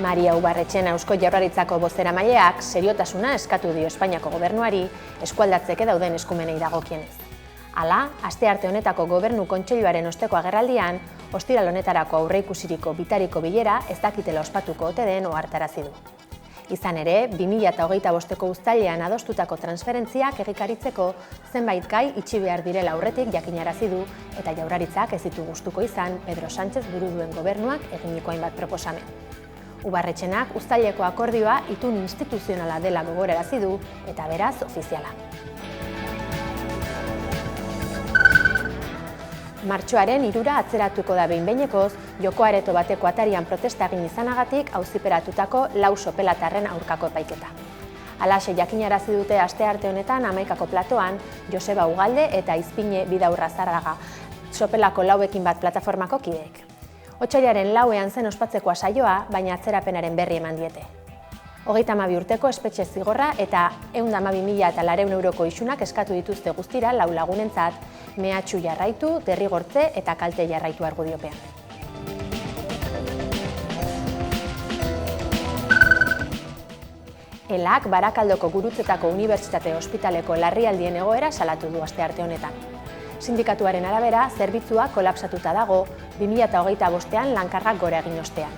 Maria Ubarretxena Eusko Jaurlaritzako bozeramaileak seriotasuna eskatu dio Espainiako gobernuari eskualdatzeke dauden eskumenei dagokienez. Hala, astearte honetako gobernu kontseiluaren osteko agerraldian, ostiral honetarako aurreikusiriko bitariko bilera ez dakitela ospatuko ote den ohartarazi du. Izan ere, 2025ko uztailean adostutako transferentziak egikaritzeko zenbait gai itxi behar direla aurretik jakinarazi du eta Jaurlaritzak ez ditu gustuko izan Pedro Sánchez buru duen gobernuak eginiko hainbat proposamen. Ubarretxenak uztaileko akordioa itun instituzionala dela gogorarazi du eta beraz ofiziala. Martxoaren 3 atzeratuko da behin-behinekoz, joko areto bateko atarian protesta egin izanagatik auziperatutako 4 sopelatarren aurkako epaiketa. Halaxe jakinarazi dute astearte honetan Hamaikako platoan Joseba Ugalde eta Izpine Bidaurra Zarraga sopelako 4ekin bat plataformako kideek. Otsailaren 4ean zen ospatzeko saioa, baina atzerapenaren berri eman diete. 32 urteko espetxe zigorra eta 112.400 euroko isunak eskatu dituzte guztira 4 lagunentzat, mehatxu jarraitu, derrigortze eta kalte jarraitu argudiopean. Elak Barakaldoko Gurutzetako Unibertsitate Ospitaleko larrialdien egoera salatu du astearte honetan. Sindikatuaren arabera, zerbitzua kolapsatuta dago 2025ean lankargak gora egin ostean.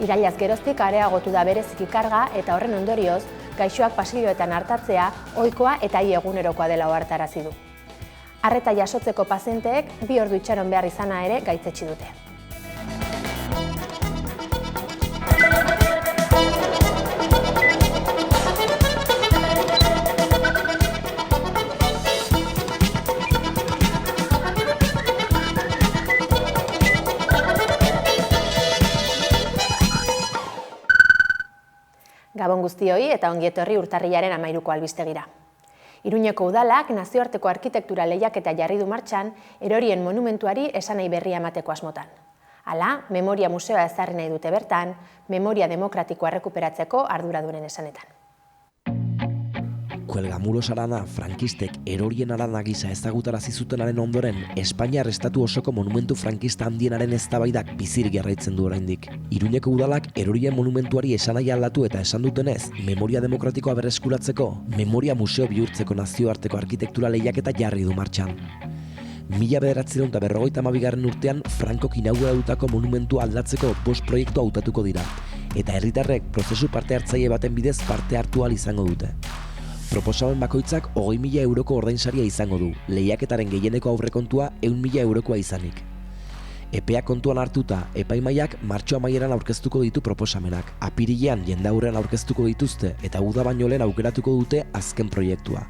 Irailaz geroztik areagotu da bereziki karga eta horren ondorioz, gaixoak pasilloetan artatzea ohikoa eta egunerokoa dela ohartarazi du. Arreta jasotzeko pazienteek 2 ordu itxaron behar izana ere gaitzetsi dute. Gabon guztioi eta ongi etorri urtarrilaren 13ko albistegira. Iruñeko udalak nazioarteko arkitektura lehiaketa jarri du martxan erorien monumentuari esanahi berria emateko asmotan. Hala, memoria museoa ezarri nahi dute bertan, memoria demokratikoa errekuperatzeko arduradunen esanetan. Kuelgamuros harana frankistek erorien harana gisa ezagutarazi zutenaren ondoren, Espainiar estatu osoko monumentu frankista handienaren eztabaidak bizirik jarraitzen du oraindik. Iruñeko udalak erorien monumentuari esanahia aldatu eta esan dutenez, memoria demokratikoa berreskuratzeko, memoria museo bihurtzeko nazioarteko arkitektura lehiaketa jarri du martxan. 1952 urtean Frankok inauguratutako monumentua aldatzeko 5 proiektu hautatuko dira, eta herritarrek prozesu parte hartzaile baten bidez parte hartu ahal izango dute. Proposamen bakoitzak 20.000 euroko ordainsaria izango du, lehiaketaren gehieneko aurrekontua 100.000 eurokoa izanik. Epea kontuan hartuta, epaimaiak martxo amaieran aurkeztuko ditu proposamenak, apirilean jendaurrean aurkeztuko dituzte eta uda baino lehen aukeratuko dute azken proiektua,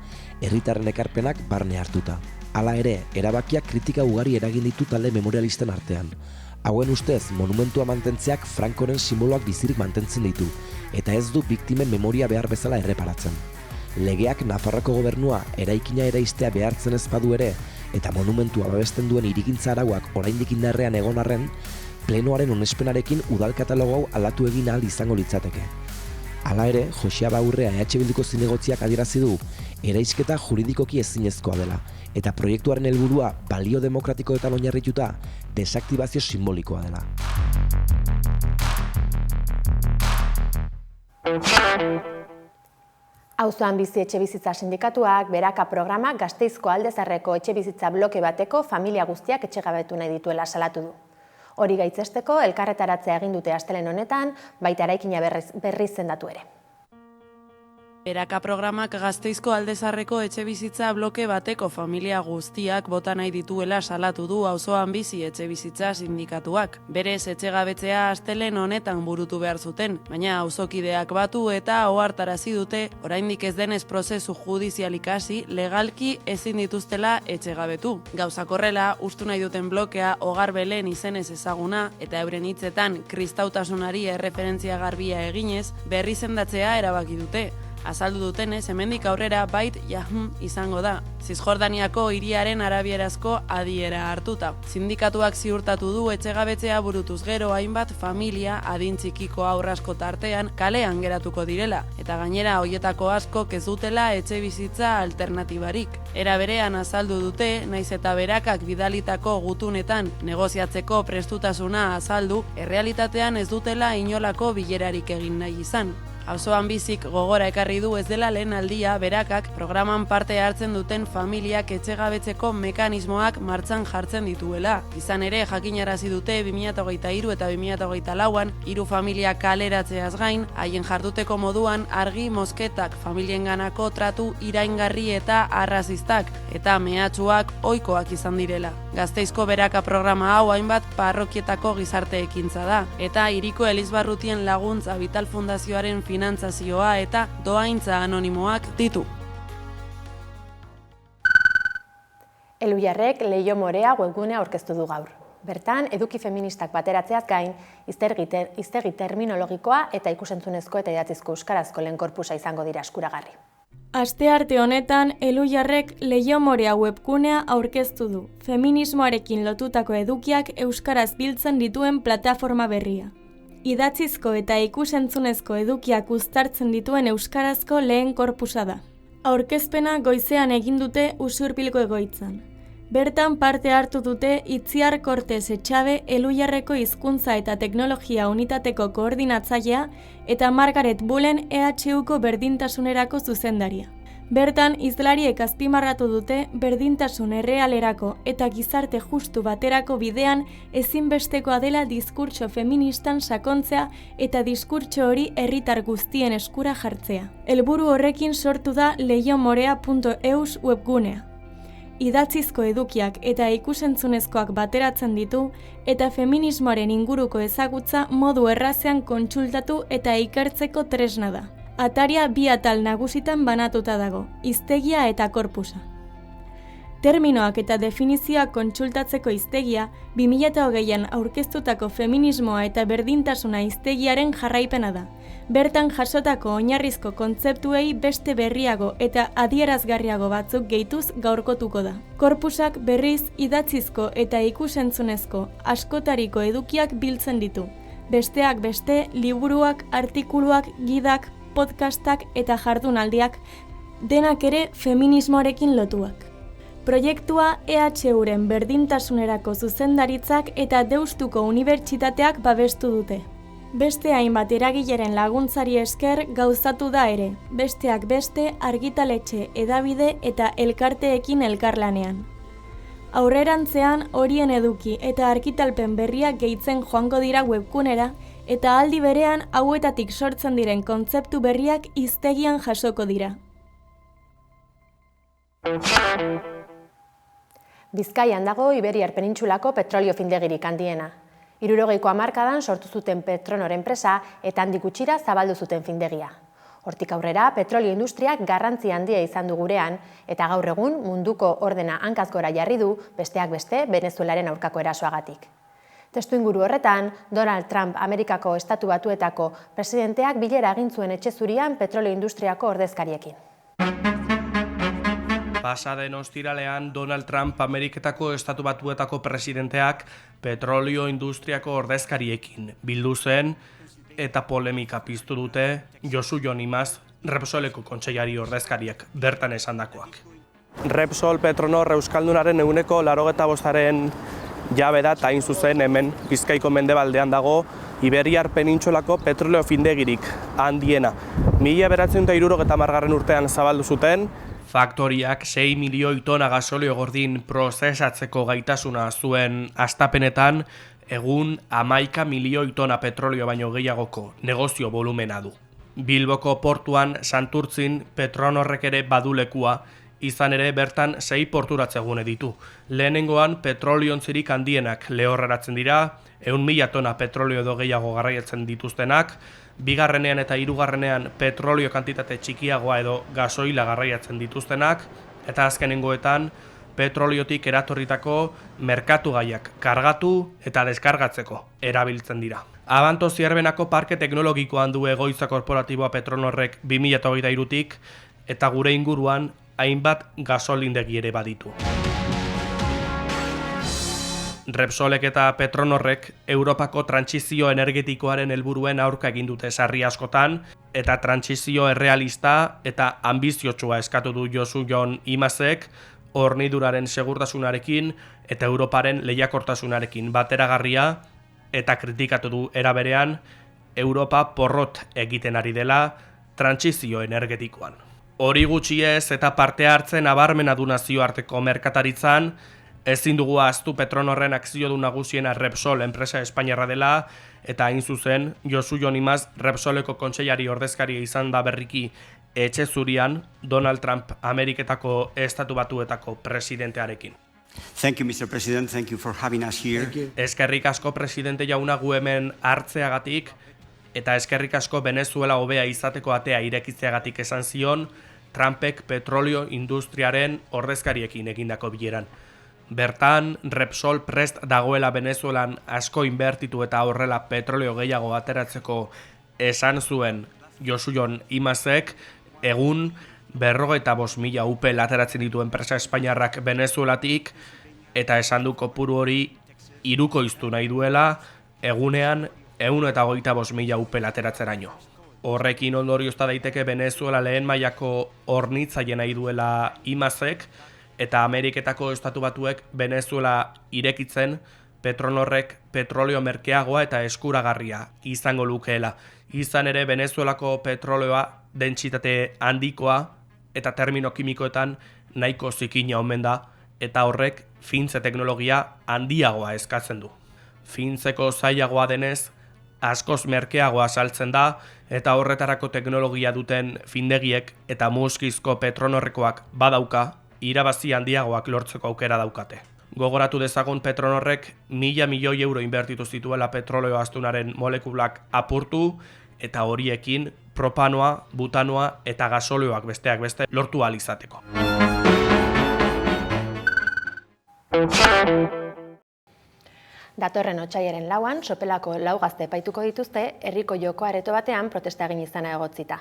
herritarren ekarpenak barne hartuta. Hala ere, erabakiak kritika ugari eragin ditu talde memorialisten artean. Hauen ustez, monumentua mantentzeak Frankoren simboloak bizirik mantentzen ditu, eta ez du biktimen memoria behar bezala erreparatzen. Legeak Nafarroako gobernua eraikina eraistea behartzen ez badu ere eta monumentua babesten duen hirigintza arauak oraindik indarrean egon arren, plenoaren onespenarekin udal katalogo hau aldatu egin ahal izango litzateke. Hala ere, Josea Baurrea EH Bilduko zinegotziak adierazi du, eraisketa juridikoki ezinezkoa dela, eta proiektuaren helburua balio demokratikoetan oinarrituta desaktibazio simbolikoa dela. Auzoan bizi etxebizitza sindikatuak Beraka programak Gasteizko Aldezarreko etxebizitza bloke bateko familia guztiak etxegabetu nahi dituela salatu du. Hori gaitzesteko elkarretaratzea egin dute astelehen honetan, baita eraikina berriz zendatu ere. Beraka programak Gasteizko Aldezarreko etxebizitza bloke bateko familia guztiak bota nahi dituela salatu du auzoan bizi etxebizitza sindikatuak. Berez etxegabetzea astelehen honetan burutu behar zuten, baina auzokideak batu eta ohartarazi dute oraindik ez denez prozesu judizialik hasi legalki ezin dituztela etxegabetu. Gauzak horrela, ustu nahi duten blokea Hogar Belen izenez ezaguna eta euren hitzetan kristautasunari erreferentzia garbia eginez berri sendatzea erabaki dute. Azaldu dutenez, hemendik aurrera bait izango da. Zizjordaniako hiriaren arabierazko adiera hartuta. Sindikatuak ziurtatu du etxegabetzea burutuz gero hainbat familia adin txikiko aurrasko tartean kalean geratuko direla, eta gainera hoietako asko ez dutela etxebizitza alternatibarik. Era berean azaldu dute, naiz eta berakak bidalitako gutunetan negoziatzeko prestutasuna azaldu, errealitatean ez dutela inolako bilerarik egin nahi izan. Auzoan bizik gogora ekarri du ez dela lehen aldia berakak programan parte hartzen duten familiak etxegabetzeko mekanismoak martxan jartzen dituela. Izan ere, jakinarazi dute 2023 eta 2024an 3 familia kaleratzeaz gain, haien jarduteko moduan argi mozketak, familienganako tratu iraingarri eta arrazistak, eta mehatxuak ohikoak izan direla. Gasteizko beraka programa hau hainbat parrokietako gizarte ekintza da, eta hiriko Elizbarrutien Laguntza Vital Fundazioaren finantzazioa eta dohaintza anonimoak ditu. Elhuyarrek Leiho Morea webgunea aurkeztu du gaur. Bertan, eduki feministak bateratzeaz gain, hiztegi terminologikoa eta ikusentzunezko eta idatzizko euskarazko lehen korpusa izango dira eskuragarri. Astearte honetan, Elhuyarrek Leiho Morea webgunea aurkeztu du, feminismoarekin lotutako edukiak euskaraz biltzen dituen plataforma berria. Idatzizko eta ikusentzunezko edukiak uztartzen dituen euskarazko lehen korpusa da. Aurkezpena goizean egin dute Usurbilgo egoitzan. Bertan parte hartu dute Itziar Kortez Etxabe Elhuyarreko hizkuntza eta teknologia unitateko koordinatzailea eta Margaret Bullen EHUko berdintasunerako zuzendaria. Bertan, hizlariek azpimarratu dute berdintasun errealerako eta gizarte justu baterako bidean ezinbestekoa dela diskurtso feministan sakontzea eta diskurtso hori herritar guztien eskura jartzea. Helburu horrekin sortu da leihomorea.eus webgunea. Idatzizko edukiak eta ikusentzunezkoak bateratzen ditu eta feminismoaren inguruko ezagutza modu errazean kontsultatu eta ikertzeko tresna da. Ataria 2 atal nagusitan banatuta dago, hiztegia eta korpusa. Terminoak eta definizioak kontsultatzeko hiztegia 2020an aurkeztutako feminismoa eta berdintasuna hiztegiaren jarraipena da. Bertan jasotako oinarrizko kontzeptuei beste berriago eta adierazgarriago batzuk gehituz gaurkotuko da. Korpusak berriz idatzizko eta ikusentzunezko askotariko edukiak biltzen ditu. Besteak beste, liburuak, artikuluak, gidak, podcastak eta jardunaldiak, denak ere feminismoarekin lotuak. Proiektua EHUren berdintasunerako zuzendaritzak eta Deustuko Unibertsitateak babestu dute. Beste hainbat eragileren laguntzari esker gauzatu da ere, besteak beste argitaletxe, hedabide eta elkarteekin elkarlanean. Aurrerantzean horien eduki eta argitalpen berriak gehitzen joango dira webgunera eta aldi berean hauetatik sortzen diren kontzeptu berriak hiztegian jasoko dira. Bizkaian dago Iberiar penintsulako petrolio findegirik handiena. 60ko hamarkadan sortu zuten Petronor enpresa eta handik gutxira zabaldu zuten findegia. Hortik aurrera, petrolio industriak garrantzi handia izan du gurean eta gaur egun munduko ordena hankaz gora jarri du, besteak beste, Venezuelaren aurkako erasoagatik. Testuinguru horretan, Donald Trump Amerikako Estatu Batuetako presidenteak bilera egin zuen etxe zurian petrolio industriako ordezkariekin. Pasaden ostiralean Donald Trump Ameriketako Estatu Batuetako presidenteak petrolio industriako ordezkariekin bildu zen eta polemika piztu dute Josu Jon Imaz, Repsoleko kontseilari ordezkariak bertan esandakoak. Repsol Petronor Euskaldunaren 85%aren jabe da eta hain zuzen hemen Bizkaiko mendebaldean dago Iberiar penintsulako petrolio findegirik handiena. 1970 urtean zabaldu zuten. Faktoriak 6 milioi tona gasolio gordin prozesatzeko gaitasuna zuen hastapenetan, egun 11 milioi tona petrolio baino gehiagoko negozio volumena du. Bilboko portuan Santurtzin Petronorrek ere badulekua, izan ere bertan 6 porturatzegune ditu. Lehenengoan petroliontzirik handienak lehorreratzen dira, 100.000 tona petrolio edo gehiago garraiatzen dituztenak, bigarrenean eta hirugarrenean petrolio kantitate txikiagoa edo gasoila garraiatzen dituztenak, eta azkenengoetan petroliotik eratorritako merkatugaiak kargatu eta deskargatzeko erabiltzen dira. Abanto Zierbenako parke teknologikoan du egoitza korporatiboa Petronorrek 2023tik eta gure inguruan hainbat gasolindegi ere baditu. Repsolek eta Petronorrek Europako trantsizio energetikoaren helburuen aurka egin dute sarri askotan eta trantsizio errealista eta ambiziotsua eskatu du Josu Jon Imazek horniduraren segurtasunarekin eta Europaren lehiakortasunarekin bateragarria eta kritikatu du era berean Europa porrot egiten ari dela trantsizio energetikoan. Hori gutxiez eta parte hartzen nabarmena du nazioarteko merkataritzan, ezin dugu ahaztu Petronorren akziodun nagusiena Repsol enpresa espainiarra dela eta hain zuzen Josu Jon Imaz Repsoleko kontseilari ordezkaria izan da berriki etxe zurian Donald Trump Ameriketako Estatu Batuetako presidentearekin. Thank you, Mr. President. Thank you for having us here. Eskerrik asko presidente jauna gu hemen hartzeagatik eta eskerrik asko Venezuela hobea izateko atea irekitzeagatik esan zion Trumpek petrolio industriaren ordezkariekin egindako bileran. Bertan, Repsol prest dagoela Venezuelan asko inbertitu eta horrela petrolio gehiago ateratzeko esan zuen Josu Jon Imazek, egun 45.000 upel ateratzen ditu enpresa espainiarrak Venezuelatik eta esan du kopuru hori hirukoiztu nahi duela egunean 125.000 upel ateratzeraino. Horrekin ondoriozta daiteke Venezuela lehen mailako hornitzaile nahi duela Imazek eta Ameriketako Estatu Batuek Venezuela irekitzen Petronorrek petrolio merkeagoa eta eskuragarria izango lukeela. Izan ere Venezuelako petroleoa dentsitate handikoa eta termino kimikoetan nahiko zikina omen da eta horrek fintze teknologia handiagoa eskatzen du. Fintzeko zailagoa denez, askoz merkeagoa saltzen da eta horretarako teknologia duten findegiek eta muskizko Petronorrekoak badauka, irabazi handiagoak lortzeko aukera daukate. Gogoratu dezagun Petronorrek 1.000 milioi euro inbertitu zituela petroleo astunaren molekulak apurtu eta horiekin propanoa, butanoa eta gasolioak besteak beste lortu ahal izateko. Datorren otsailaren 4an, Sopelako 4 gazte epaituko dituzte herriko joko areto batean protesta egin izana egotzita.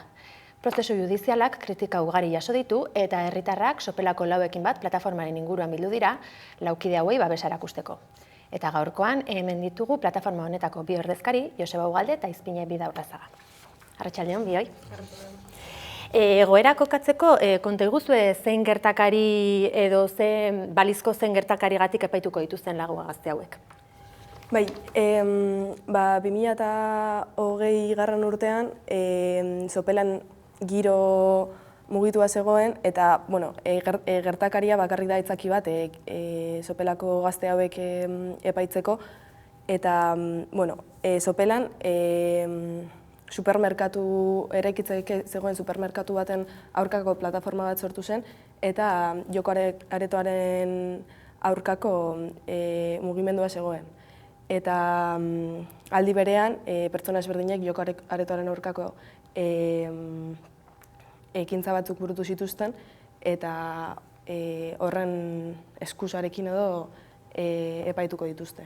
Prozesu judizialak kritika ugari jaso ditu eta herritarrak Sopelako 4ekin bat plataformaren inguruan bildu dira, laukide hauei babesa erakusteko. Eta gaurkoan hemen ditugu plataforma honetako bi ordezkari, Joseba Ugalde eta Izpine Bidaurrazaga. Arratsaldeon bioi. Egoera kokatzeko konta iguzue zein gertakari edo balizko zein gertakarigatik epaituko dituzten lagu gazte hauek. Bai, 2020 urtean Sopelan giro mugitua zegoen eta gertakaria bakarrik da aitzaki bat Sopelako gazte hauek epaitzeko eta Sopelan supermerkatu eraikitzeke zegoen supermerkatu baten aurkako plataforma bat sortu zen eta joko aretoaren aurkako mugimendua zegoen. Eta aldi berean pertsona ezberdinek joko aretoaren aurkako ekintza batzuk burutu zituzten eta horren eskusarekin edo epaituko dituzte.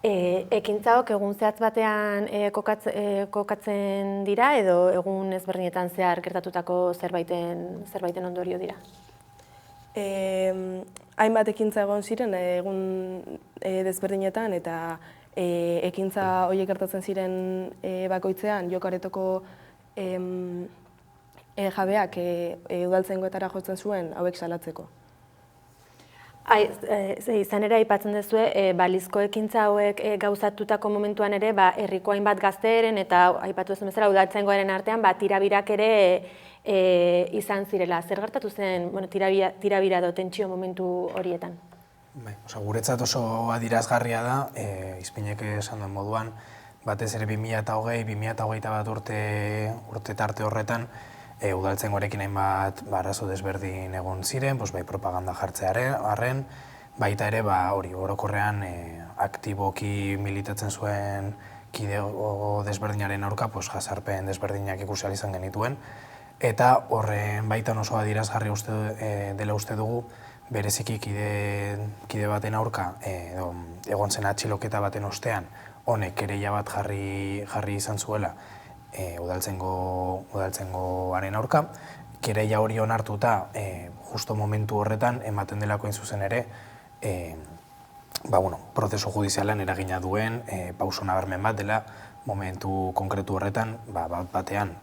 Ekintzaok egun zehatz batean kokatzen dira edo egun ezberdinetan zehar gertatutako zerbaiten ondorio dira? Hainbat ekintza egon ziren egun desberdinetan eta ekintza horiek gertatzen ziren bakoitzean joko aretoko jabeak udaltzaingoetara jotzen zuen hauek salatzeko. Izan ere aipatzen duzue, balizko ekintza hauek gauzatutako momentuan ere herriko hainbat gazteren eta aipatu duzun bezala udaltzaingoaren artean tirabirak ere izan zirela. Zer gertatu zen tirabira edo tentsio momentu horietan? Guretzat oso adierazgarria da, Izpinek esan duen moduan, batez ere 2020-2021 urte tarte horretan, udaltzaingoarekin hainbat arazo desberdin egon ziren, bai propaganda jartzearen, baita ere orokorrean aktiboki militatzen zuen kidego desberdinaren aurka jazarpen desberdinak ikusi ahal izan genituen, eta horren baitan oso adierazgarri dela uste dugu, bereziki kide baten aurka egon zen atxiloketa baten ostean honek kereila bat jarri izan zuela udaltzaingoaren aurka. Kereila hori onartuta, justo momentu horretan, ematen delako zuzen ere, prozesu judizialan eragina duen, pauso nabarmen bat dela, momentu konkretu horretan, batean,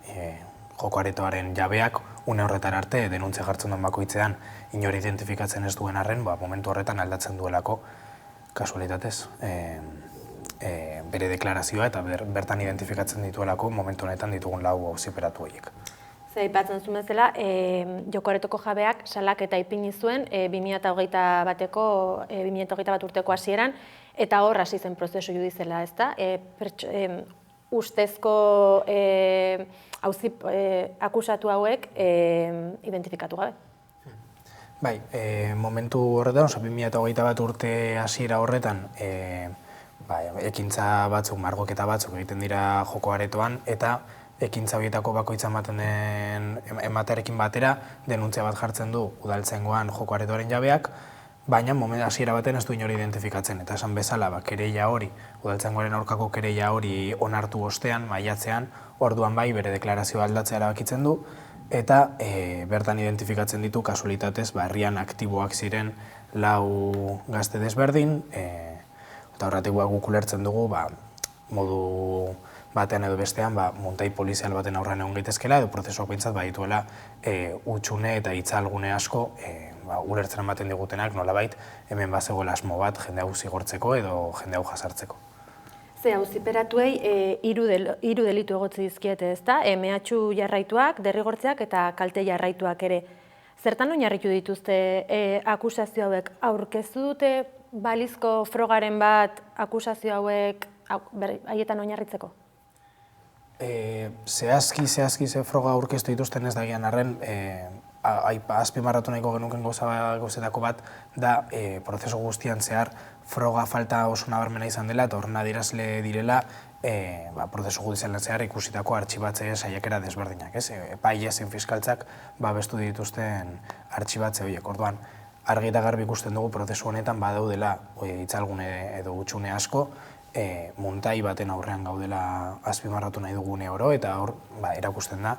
joko aretoaren jabeak, une horretan arte, denuntzia jartzen duen bakoitzean, inori identifikatzen ez duen arren, momentu horretan aldatzen duelako, kasualitatez, bere deklarazioa eta bertan identifikatzen dituelako momentu honetan ditugun 4 auziperatu horiek. Aipatzen zuen bezala, joko aretoko jabeak salaketa ipini zuen 2021 urteko hasieran, eta hor hasi zen prozesu judiziala, ezta? Ustezko akusatu hauek identifikatu gabe. Bai, momentu horretan, 2021 urte hasiera horretan, ekintza batzuk, margoketa batzuk egiten dira joko aretoan, eta ekintza horietako bakoitza ematearekin batera denuntzia bat jartzen du udaltzaingoan joko aretoaren jabeak, baina hasiera baten ez du inori identifikatzen. Eta esan bezala, kereila hori, udaltzaingoaren aurkako kereila hori onartu ostean, maiatzean, orduan bai bere deklarazioa aldatzea erabakitzen du, eta bertan identifikatzen ditu kasualitatez herrian aktiboak ziren 4 gazte desberdin, eta horretik guk ulertzen dugu modu batean edo bestean muntai polizial baten aurrean egon gaitezkela edo prozesuak behintzat badituela hutsune eta itzalgune asko ulertzen ematen digutenak nolabait hemen bazegoela asmo bat jende hau zigortzeko edo jende hau jasartzeko. Ze auziperatuei 3 delitu egotzi dizkiete, ezta? Mehatxu jarraituak, derrigortzeak eta kalte jarraituak ere. Zertan oinarritu dituzte akusazio hauek? Aurkeztu dute balizko frogaren bat akusazio hauek haietan oinarritzeko? Zehazki ze froga aurkeztu dituzten ez dagian arren, azpimarratu nahiko genuken gauzetako bat da prozesu guztian zehar froga falta oso nabarmena izan dela eta horren adierazle direla prozesu judizialan zehar ikusitako artxibatze saiakera desberdinak. Epaile zein fiskaltzak babestu dituzten artxibatze horiek. Orduan, argi eta garbi ikusten dugu prozesu honetan badaudela itzalgune edo hutsune asko, muntai baten aurrean gaudela azpimarratu nahi dugune oro, eta hor erakusten da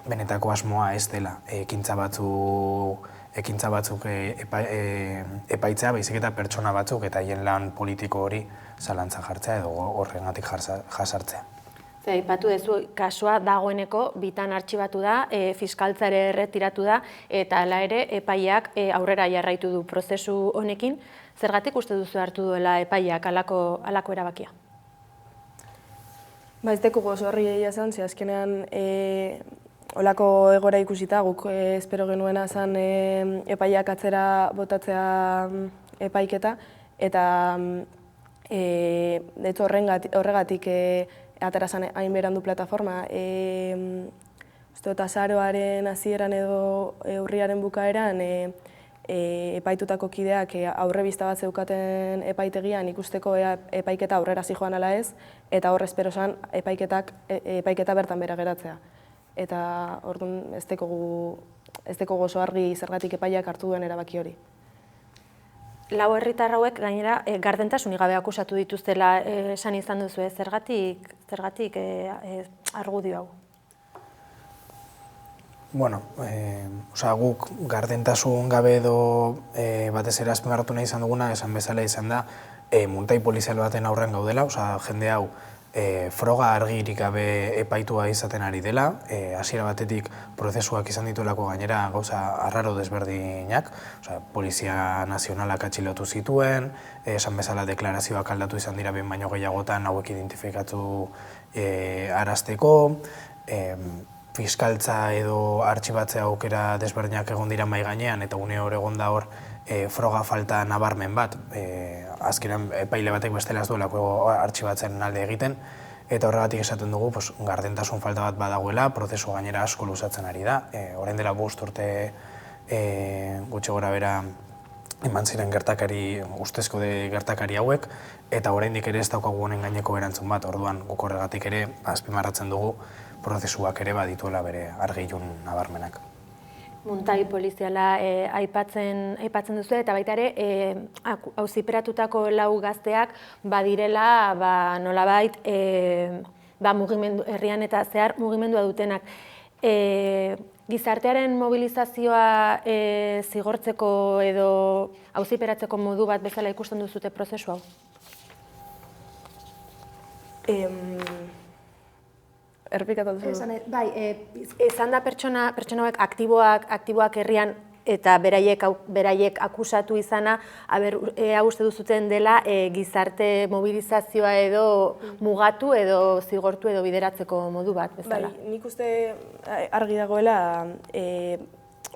benetako asmoa ez dela ekintza batzuk epaitzea, baizik eta pertsona batzuk eta haien lan politiko hori zalantza jartzea edo horrengatik jasartzea. Aipatu duzu, kasua dagoeneko bitan artxibatu da, fiskaltza ere erretiratu da, eta hala ere epaileak aurrera jarraitu du prozesu honekin. Zergatik uste duzu hartu duela epaileak halako erabakia? Ez dekugu oso horri egia zen, azkenean olako egora ikusita, guk espero genuena zen epaileak atzera botatzea epaiketa, eta horregatik atera zen hain berandu plataforma. Azaroaren hasieran edo urriaren bukaeran epaitutako kideak aurrebista bat zeukaten epaitegian ikusteko epaiketa aurrera zijoan ala ez, eta hor espero zen epaiketa bertan bera geratzea. Eta orduan ez dekogu oso argi zergatik epaileak hartu duen erabaki hori. 4 herritar hauek gainera gardentasunik gabe akusatu dituztela esan izan duzu, zergatik argudio hau? Guk gardentasun gabe edo batez ere azpimarratu nahi izan duguna, esan bezala izan da, muntai polizial baten aurrean gaudela, jende hau froga argirik gabe epaitua izaten ari dela, hasiera batetik prozesuak izan dituelako gainera gauza arraro desberdinak, Polizia Nazionalak atxilotu zituen, esan bezala deklarazioak aldatu izan dira behin baino gehiagotan hauek identifikatu arazteko, fiskaltza edo artxibatzea aukera desberdinak egon dira mahai gainean eta une hor egon da hor froga falta nabarmen bat, azkenean epaile batek bestela ez duelako artxibatzen alde egiten, eta horregatik esaten dugu gardentasun falta bat badagoela, prozesu gainera asko luzatzen ari da, orain dela 5 urte gutxi gora bera eman ziren ustezko gertakari hauek, eta oraindik ere ez daukagu honen gaineko erantzun bat, orduan guk horregatik ere azpimarratzen dugu prozesuak ere badituela bere argi ilun nabarmenak. Muntai poliziala aipatzen duzu eta baita ere auziperatutako 4 gazteak badirela nolabait mugimendu herrian eta zehar mugimendua dutenak. Gizartearen mobilizazioa zigortzeko edo auziperatzeko modu bat bezala ikusten duzute prozesu hau? Errepikatu duzu? Bai, izan da pertsona hauek aktiboak herrian eta beraiek akusatu izana, uste duzuten dela gizarte mobilizazioa edo mugatu edo zigortu edo bideratzeko modu bat bezala. Bai, nik uste argi dagoela,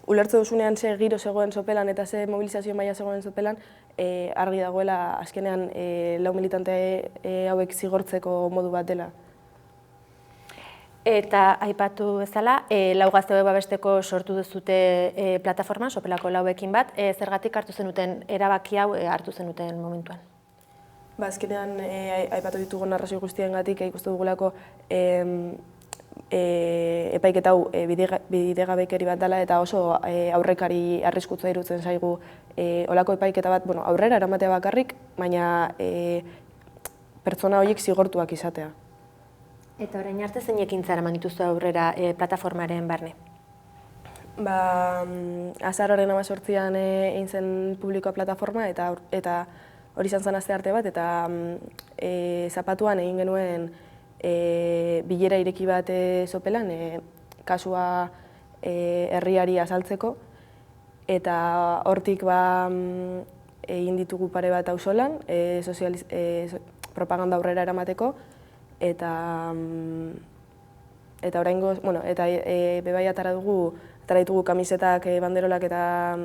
ulertze duzunean ze giro zegoen sopelan eta ze mobilizazio maila zegoen sopelan, argi dagoela azkenean 4 militante hauek zigortzeko modu bat dela. Eta aipatu bezala, 4 gazte hauek babesteko sortu duzute plataforma, sopelako 4ekin bat, zergatik hartu zenuten erabaki hau hartu zenuten momentuan? Azkenean aipatu ditugun arrazoi guztiengatik ikustu dugulako epaiketa hau bidegabekeri bat dela eta oso aurrekari arriskutza iruditzen zaigu olako epaiketa bat aurrera eramatea bakarrik, baina pertsona horiek zigortuak izatea. Eta orain arte zein ekintza eraman dituzu aurrera plataformaren barne? Azaroaren 18an egin zen publikoa plataforma eta hori izan zen astearte bat eta zapatuan egin genuen bilera ireki bat sopelan, kasua herriari azaltzeko eta hortik egin ditugu pare bat auzolan, propaganda aurrera eramateko eta oraingoz, eta bebai atara ditugu kamisetak, banderolak eta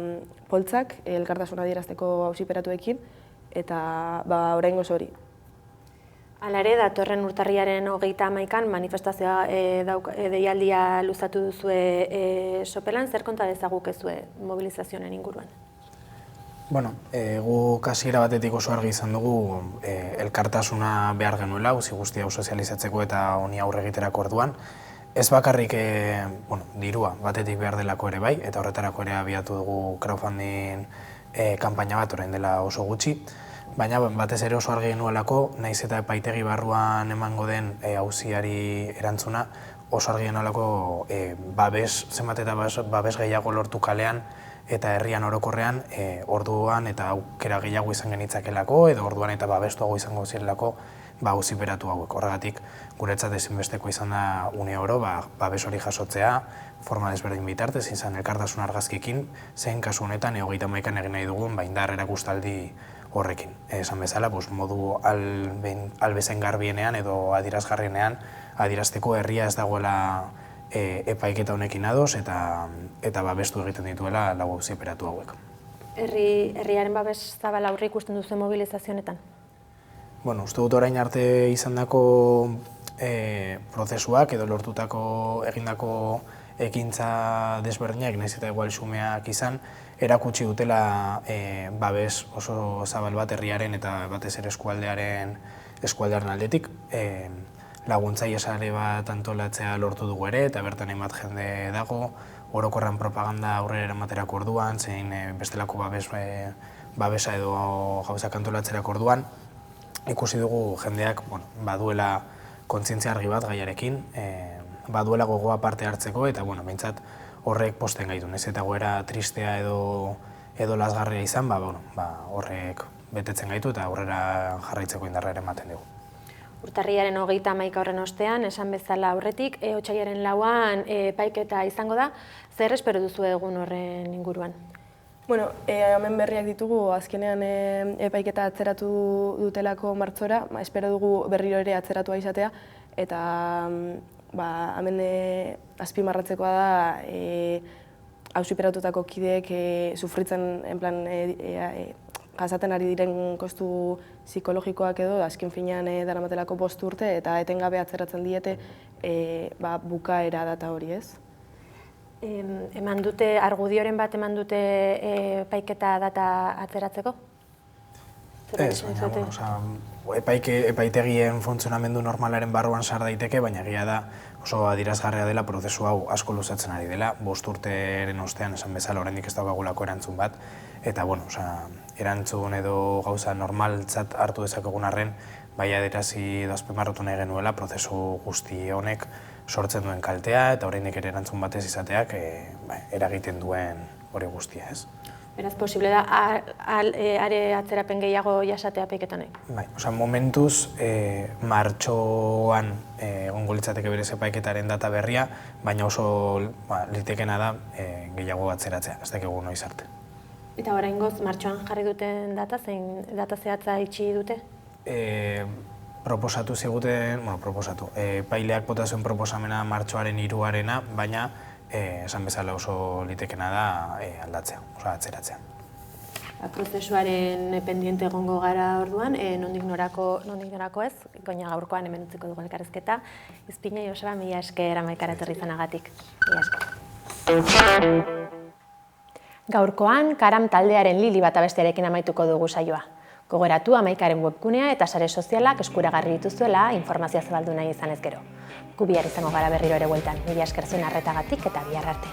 poltsak elkartasuna adierazteko auziperatuekin eta oraingoz hori. Hala ere, datorren urtarriaren 31an manifestazioa deialdia luzatu duzue sopelan, zer konta dezagukezue mobilizazioaren inguruan? Guk hasiera batetik oso argi izan dugu elkartasuna behar genuela, guzti hau sozializatzeko eta honi aurre egiterako orduan. Ez bakarrik dirua batetik behar delako ere bai, eta horretarako ere abiatu dugu crowdfunding kanpaina bat orain dela oso gutxi. Baina batez ere oso argi genuelako, nahiz eta epaitegi barruan emango den auziari erantzuna, oso argi genuelako zenbat eta babes gehiago lortu kalean eta herrian orokorrean orduan eta aukera gehiago izan genitzakelako edo orduan eta babestuago izango zirelako auziperatu hauek. Horregatik guretzat ezinbesteko izan da une oro babes hori jasotzea, forma desberdin bitartez, izan elkartasun argazkikin, zein kasu honetan 31an egin nahi dugun indar erakustaldi horrekin. Esan bezala, modu albezen garbienean edo adierazgarrienean adierazteko herria ez dagoela epaiketa honekin ados eta babestu egiten dituela 4 auziperatu hauek. Herriaren babes zabala aurre ikusten duzu mobilizazionetan? Uste dut orain arte izandako prozesuak edo lortutako egindako ekintza desberdinak, nahiz eta igual xumeak izan, erakutsi dutela babes oso zabal bat herriaren eta batez ere eskualdearen aldetik. Laguntzaile sare bat antolatzea lortu dugu ere, eta bertan hainbat jende dago, orokorran propaganda aurrera eramaterako orduan, zein bestelako babesa edo gauzak antolatzerako orduan. Ikusi dugu jendeak baduela kontzientzia argi bat gaiarekin, baduela gogoa parte hartzeko, eta behintzat horrek posten gaitu. Ez eta goera tristea edo lazgarria izan, horrek betetzen gaitu eta aurrera jarraitzeko indarra ere ematen dugu. Urtarriaren 31 horren ostean, esan bezala aurretik, otsailaren 4an epaiketa izango da, zer espero duzu egun horren inguruan? Hemen berriak ditugu, azkenean epaiketa atzeratu dutelako martxora, espero dugu berriro ere atzeratua izatea, eta hemen azpimarratzekoa da auziperatutako kideek sufritzen, jasaten ari diren kostu psikologikoak edo, azken finean daramatelako 5 urte, eta etengabe atzeratzen diete bukaera data hori, ez? Argudioren bat eman dute epaiketa data atzeratzeko? Ez, baina, epaitegien funtzionamendu normalaren barruan sar daiteke, baina egia da oso adierazgarria dela prozesu hau asko luzatzen ari dela, 5 urteren ostean esan bezala oraindik ez daukagulako erantzun bat, eta erantzun edo gauza normaltzat hartu dezakegun arren, bai adierazi azpimarratu nahi genuela prozesu guzti honek sortzen duen kaltea eta oraindik ere erantzun batez izateak eragiten duen hori guztia, ez? Beraz, posible da, are atzerapen gehiago jasatea peiketonei? Bai, momentuz, martxoan egongo litzateke berez epaiketaren data berria, baina oso litekena da gehiago atzeratzea, ez dakigu noiz arte. Eta oraingoz martxoan jarri duten data, zein data zehatza itxi dute? Proposatu ziguten, epaileak bota zuen proposamena martxoaren 3arena, baina esan bezala oso litekena da aldatzea, oso atzeratzea. Prozesuaren pendiente egongo gara orduan, nondik norako ez, goina gaurkoan hemen utziko dugu elkarrizketa. Izpina Joseba, mila esker Amaikara etorri izanagatik. Mila esker. Gaurkoan, Karam taldearen Lili bat abestearekin amaituko dugu saioa. Gogoratu Amaikaren webgunea eta sare sozialak eskuragarri dituzuela informazioa zabaldu nahi izan ez gero. Gu bihar izango gara berriro ere bueltan, mila esker zuen arretagatik eta bihar arte.